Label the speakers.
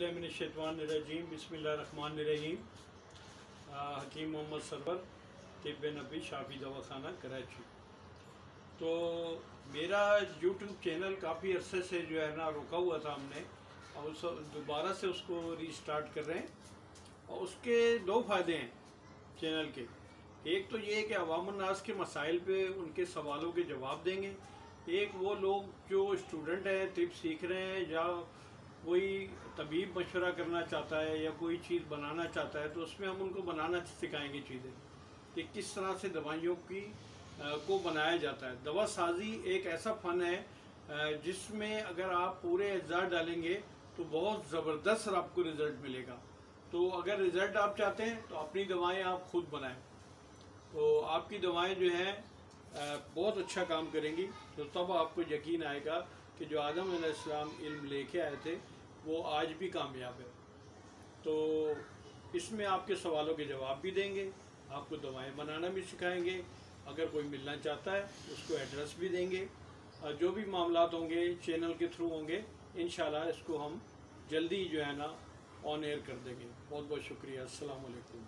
Speaker 1: औज़ुबिल्लाहिमिनश्शैतानिर्रजीम बिस्मिल्लाहिर्रहमानिर्रहीम। हकीम मोहम्मद सरवर तिब्बे नबी शाफी दवाखाना कराची। तो मेरा यूट्यूब चैनल काफ़ी अरसे से जो है ना रोका हुआ था हमने, और उस दोबारा से उसको रीस्टार्ट कर रहे हैं। और उसके दो फ़ायदे हैं चैनल के। एक तो ये है कि अवामुन्नास के मसाइल पे उनके सवालों के जवाब देंगे। एक वो लोग जो स्टूडेंट हैं, तिब सीख रहे हैं, या कोई तबीब मशवरा करना चाहता है या कोई चीज़ बनाना चाहता है, तो उसमें हम उनको बनाना सिखाएंगे चीज़ें कि किस तरह से दवाइयों की को बनाया जाता है। दवा साजी एक ऐसा फ़न है जिसमें अगर आप पूरे अज्जा डालेंगे तो बहुत ज़बरदस्त आपको रिज़ल्ट मिलेगा। तो अगर रिज़ल्ट आप चाहते हैं तो अपनी दवाएं आप खुद बनाएं, तो आपकी दवाएं जो हैं बहुत अच्छा काम करेंगी। तो तब आपको यकीन आएगा कि जो आदम अलैहिस्सलाम इल्म लेके आए थे वो आज भी कामयाब है। तो इसमें आपके सवालों के जवाब भी देंगे, आपको दवाएं बनाना भी सिखाएंगे। अगर कोई मिलना चाहता है उसको एड्रेस भी देंगे। जो भी मामलात होंगे चैनल के थ्रू होंगे, इंशाल्लाह इसको हम जल्दी जो है ना ऑन एयर कर देंगे। बहुत बहुत शुक्रिया। अस्सलाम वालेकुम।